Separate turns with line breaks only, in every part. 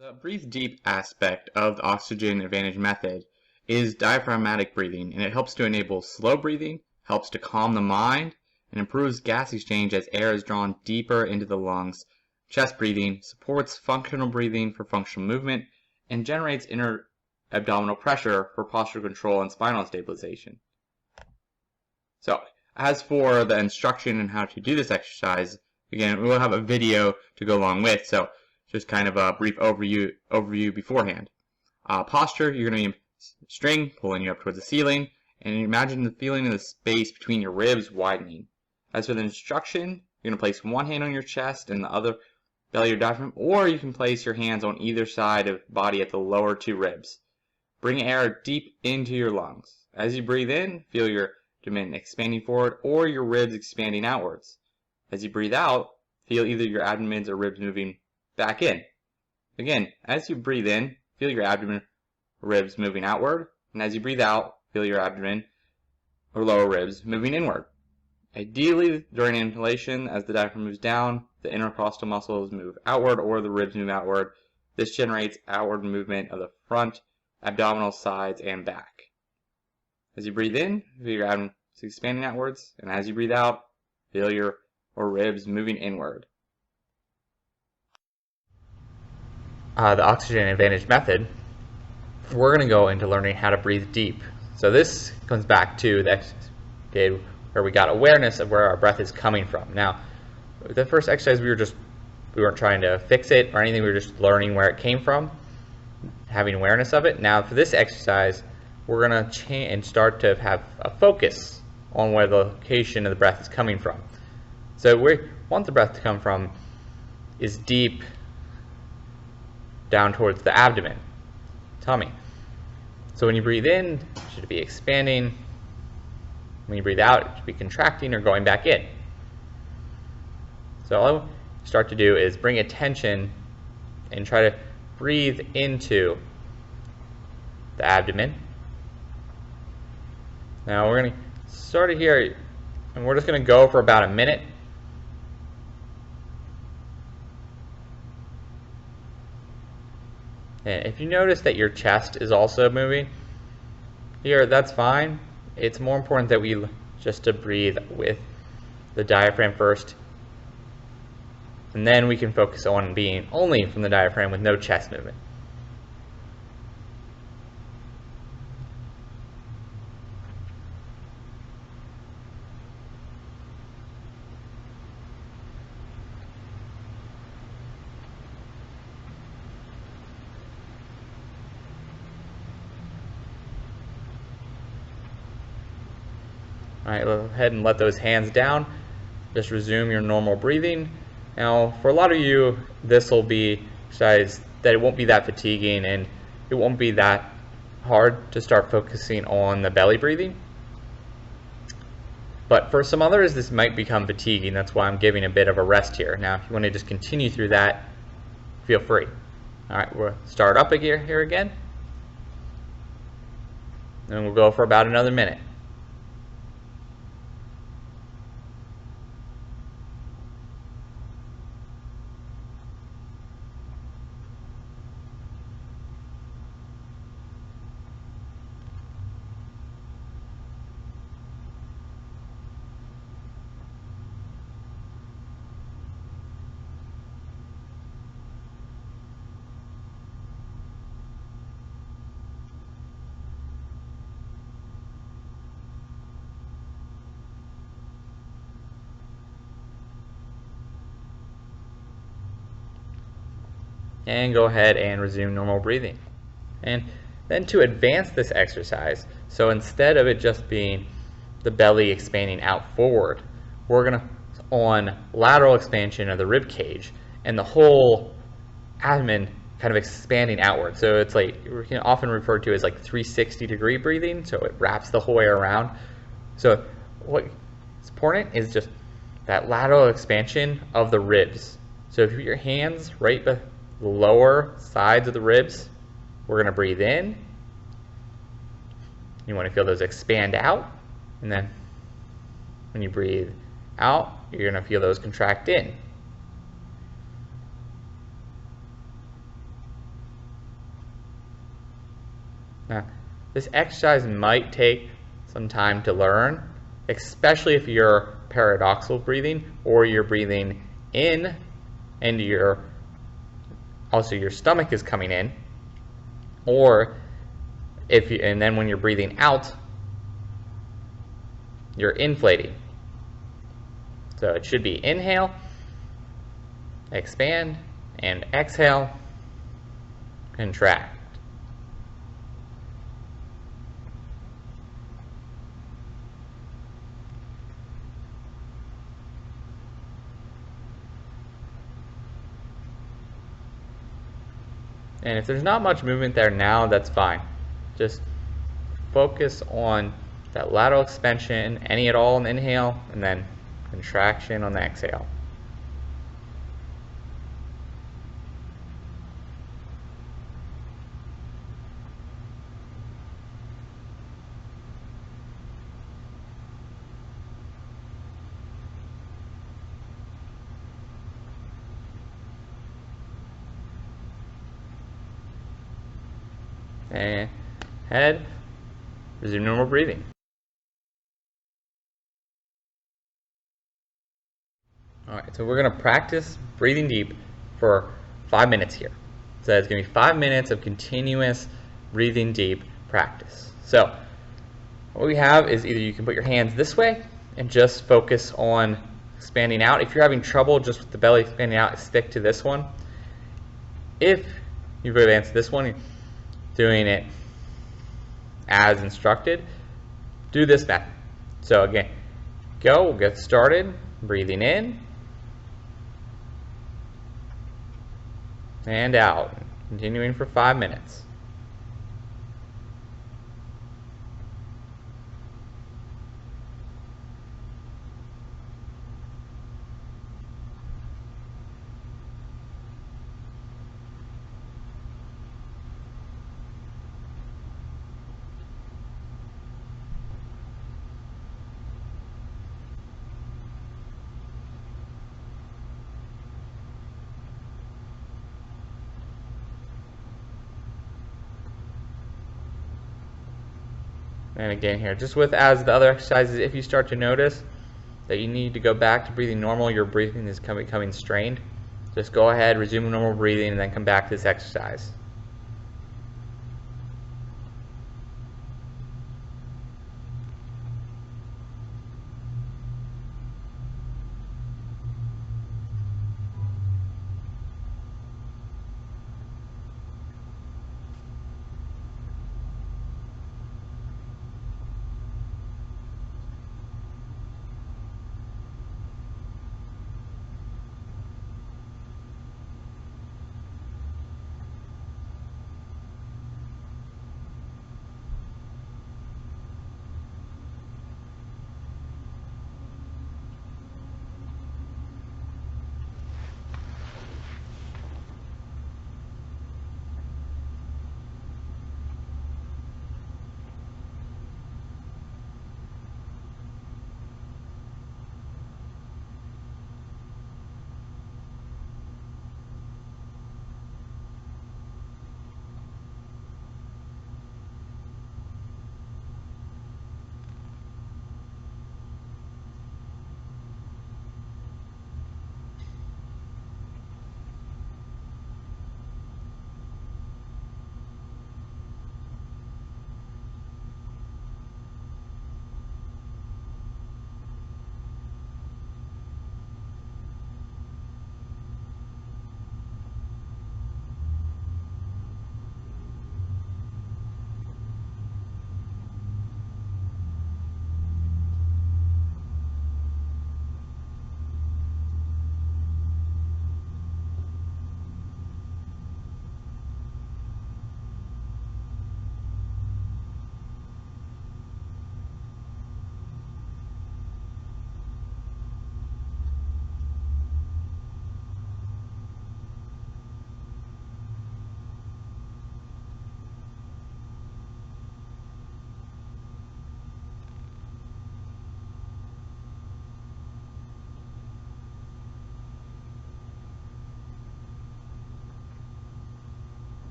The breathe deep aspect of the oxygen advantage method is diaphragmatic breathing, and it helps to enable slow breathing, helps to calm the mind, and improves gas exchange as air is drawn deeper into the lungs. Chest breathing supports functional breathing for functional movement and generates inner abdominal pressure for postural control and spinal stabilization. So, as for the instruction and how to do this exercise, again, we will have a video to go along with, so just kind of a brief overview beforehand. Posture, you're going to be string pulling you up towards the ceiling, and imagine the feeling of the space between your ribs widening. As for the instruction, you're going to place one hand on your chest and the other belly or diaphragm, or you can place your hands on either side of the body at the lower two ribs. Bring air deep into your lungs. As you breathe in, feel your abdomen expanding forward or your ribs expanding outwards. As you breathe out, feel either your abdomen or ribs moving back in. Again, as you breathe in, feel your abdomen or ribs moving outward, and as you breathe out, feel your abdomen or lower ribs moving inward. Ideally, during inhalation, as the diaphragm moves down, the intercostal muscles move outward or the ribs move outward. This generates outward movement of the front, abdominal sides, and back. As you breathe in, feel your abdomen expanding outwards, and as you breathe out, feel your ribs moving inward. The oxygen advantage method, we're going to go into learning how to breathe deep. So this comes back to the exercise where we got awareness of where our breath is coming from. Now, the first exercise we weren't trying to fix it or anything, we were just learning where it came from, having awareness of it. Now for this exercise, we're going to change and start to have a focus on where the location of the breath is coming from. So we want the breath to come from is deep down towards the abdomen, tummy. So when you breathe in, it should be expanding. When you breathe out, it should be contracting or going back in. So all I start to do is bring attention and try to breathe into the abdomen. Now we're going to start it here, and we're just going to go for about a minute. And if you notice that your chest is also moving here, that's fine. It's more important that we just to breathe with the diaphragm first, and then we can focus on being only from the diaphragm with no chest movement. Alright, go ahead and let those hands down. Just resume your normal breathing. Now, for a lot of you, this will be exercise that it won't be that fatiguing and it won't be that hard to start focusing on the belly breathing. But for some others, this might become fatiguing. That's why I'm giving a bit of a rest here. Now, if you want to just continue through that, feel free. Alright, we'll start up here again. And we'll go for about another minute. And go ahead and resume normal breathing. And then to advance this exercise, so instead of it just being the belly expanding out forward, we're going to on lateral expansion of the rib cage and the whole abdomen kind of expanding outward. So it's like often referred to as like 360-degree breathing, so it wraps the whole way around. So what's important is just that lateral expansion of the ribs. So if you put your hands right the lower sides of the ribs, we're going to breathe in. You want to feel those expand out, and then when you breathe out, you're going to feel those contract in. Now, this exercise might take some time to learn, especially if you're paradoxical breathing or you're breathing in and your stomach is coming in, or and then when you're breathing out, you're inflating. So it should be inhale, expand, and exhale, contract. And if there's not much movement there now, that's fine. Just focus on that lateral expansion, any at all on the inhale, and then contraction on the exhale. And head, resume normal breathing. Alright, so we're going to practice breathing deep for 5 minutes here. So it's going to be 5 minutes of continuous breathing deep practice. So what we have is either you can put your hands this way and just focus on expanding out. If you're having trouble just with the belly expanding out, stick to this one. If you've advanced this one, doing it as instructed, do this method. So again, we'll get started, breathing in and out, continuing for 5 minutes. And again here, just with as the other exercises, if you start to notice that you need to go back to breathing normal, your breathing is becoming strained, just go ahead, resume normal breathing, and then come back to this exercise.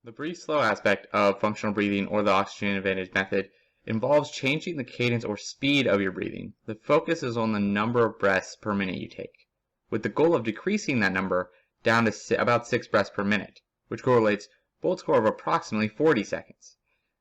The breathe slow aspect of functional breathing, or the oxygen advantage method, involves changing the cadence or speed of your breathing. The focus is on the number of breaths per minute you take, with the goal of decreasing that number down to about 6 breaths per minute, which correlates Bolt score of approximately 40 seconds.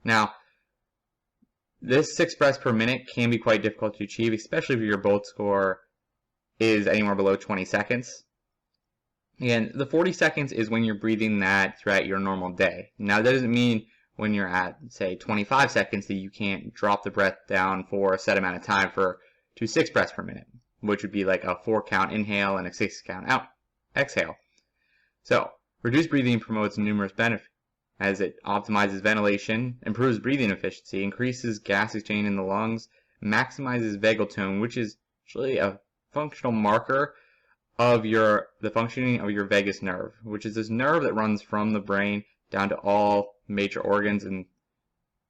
Now, this 6 breaths per minute can be quite difficult to achieve, especially if your Bolt score is anywhere below 20 seconds. And the 40 seconds is when you're breathing that throughout your normal day. Now, that doesn't mean when you're at, say, 25 seconds that you can't drop the breath down for a set amount of time to 6 breaths per minute, which would be like a 4 count inhale and a 6 count out exhale. So, reduced breathing promotes numerous benefits, as it optimizes ventilation, improves breathing efficiency, increases gas exchange in the lungs, maximizes vagal tone, which is actually a functional marker of the functioning of your vagus nerve, which is this nerve that runs from the brain down to all major organs and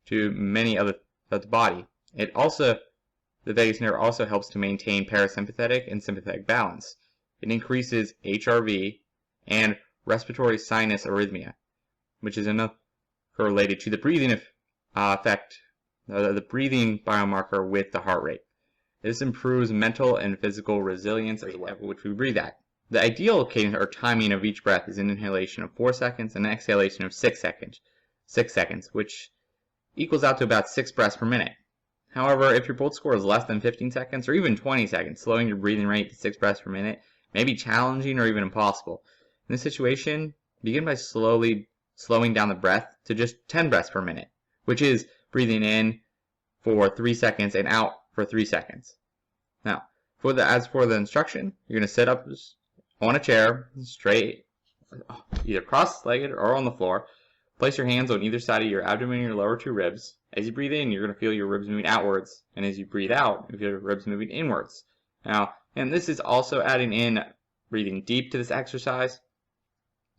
to many other of the body. The vagus nerve also helps to maintain parasympathetic and sympathetic balance. It increases HRV and respiratory sinus arrhythmia, which is another related to the breathing effect, the breathing biomarker with the heart rate. This improves mental and physical resilience as well, which we breathe at. The ideal cadence or timing of each breath is an inhalation of 4 seconds and an exhalation of 6 seconds, which equals out to about 6 breaths per minute. However, if your Bolt score is less than 15 seconds or even 20 seconds, slowing your breathing rate to 6 breaths per minute may be challenging or even impossible. In this situation, begin by slowly slowing down the breath to just 10 breaths per minute, which is breathing in for 3 seconds and out for 3 seconds. Now, as for the instruction, you're going to sit up on a chair, straight, either cross-legged or on the floor. Place your hands on either side of your abdomen and your lower 2 ribs. As you breathe in, you're going to feel your ribs moving outwards, and as you breathe out, you feel your ribs moving inwards. Now, and this is also adding in breathing deep to this exercise.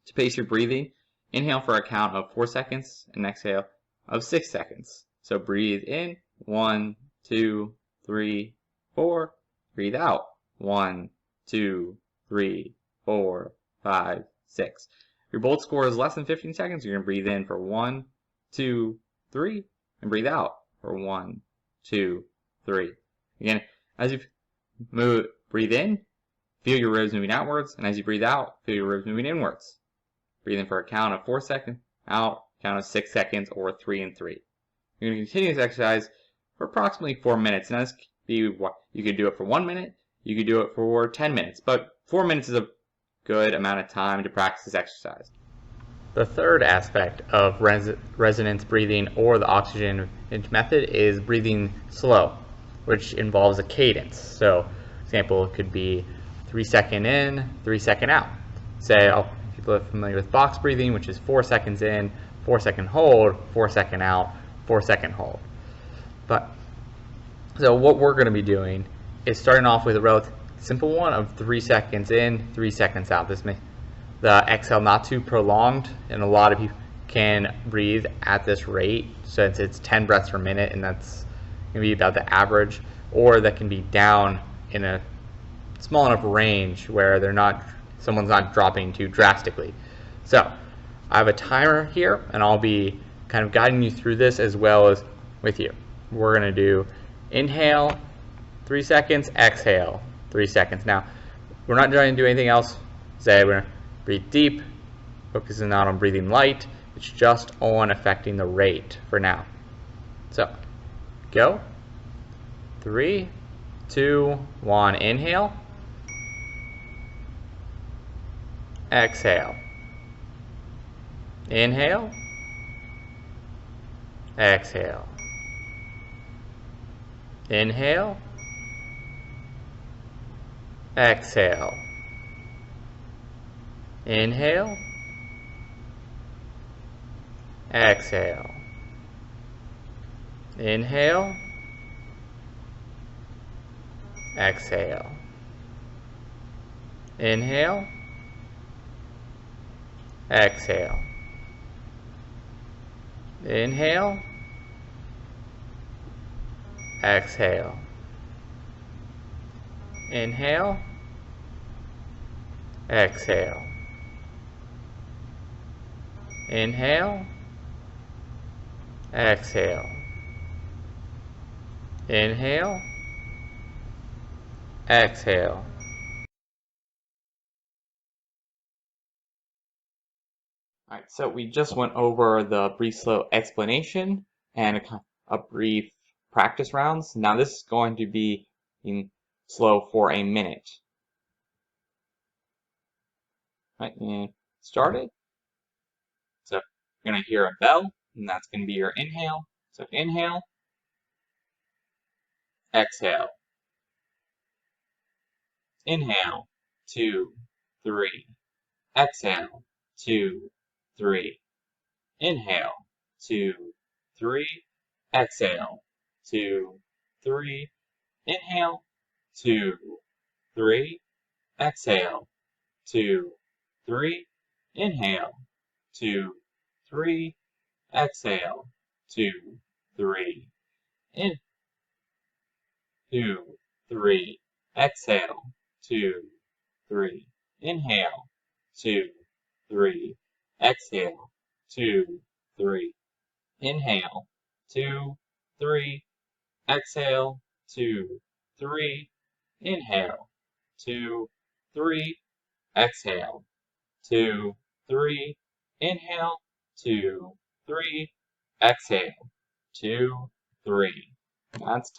To pace your breathing, inhale for a count of 4 seconds and exhale of 6 seconds. So breathe in, 1, 2, 3, 4. Breathe out, 1, 2, 3, 4, 5, 6. If your Bolt score is less than 15 seconds, you're going to breathe in for 1, 2, 3, and breathe out for 1, 2, 3. Again, as you breathe in, feel your ribs moving outwards, and as you breathe out, feel your ribs moving inwards. Breathe in for a count of 4 seconds, out, count of 6 seconds, or 3 and 3. You're going to continue this exercise for approximately 4 minutes. Now, you could do it for 1 minute, you could do it for 10 minutes, but 4 minutes is a good amount of time to practice this exercise. The third aspect of resonance breathing, or the oxygen method, is breathing slow, which involves a cadence. So, example, it could be 3 second in, 3 second out. Say, people are familiar with box breathing, which is 4 seconds in, 4 second hold, 4 second out, 4 second hold. So what we're going to be doing is starting off with a relatively simple one of 3 seconds in, 3 seconds out. This makes the exhale not too prolonged, and a lot of people can breathe at this rate since it's 10 breaths per minute, and that's going to be about the average, or that can be down in a small enough range where someone's not dropping too drastically. So I have a timer here, and I'll be kind of guiding you through this as well as with you. We're going to do inhale, 3 seconds, exhale, 3 seconds. Now, we're not trying to do anything else. Say we're going to breathe deep, focusing not on breathing light. It's just on affecting the rate for now. So, go. 3, 2, 1. Inhale. Exhale. Inhale. Exhale. Inhale. Exhale. Inhale. Exhale. Inhale. Exhale. Inhale. Exhale. Inhale. Exhale. Inhale. Exhale. Inhale, exhale. Inhale, exhale. Alright, so we just went over the breathe slow explanation and a brief practice rounds. Now this is going to be in slow for a minute. Right, and started. So you're going to hear a bell, and that's going to be your inhale. So inhale, exhale. Inhale, 2, 3. Exhale, 2, 3. Inhale, 2, 3. Exhale, 2, 3. Inhale, 2, 3. Exhale, 2, 3. Inhale, 2, 3. Exhale, 2, 3. In, 2, 3. Exhale, 2, 3. Inhale, 2, 3. Exhale, 2, 3. Inhale, 2, 3. Exhale, 2, 3. Inhale, 2, 3. Exhale, 2, 3. Inhale, 2, 3. Exhale, 2, 3. That's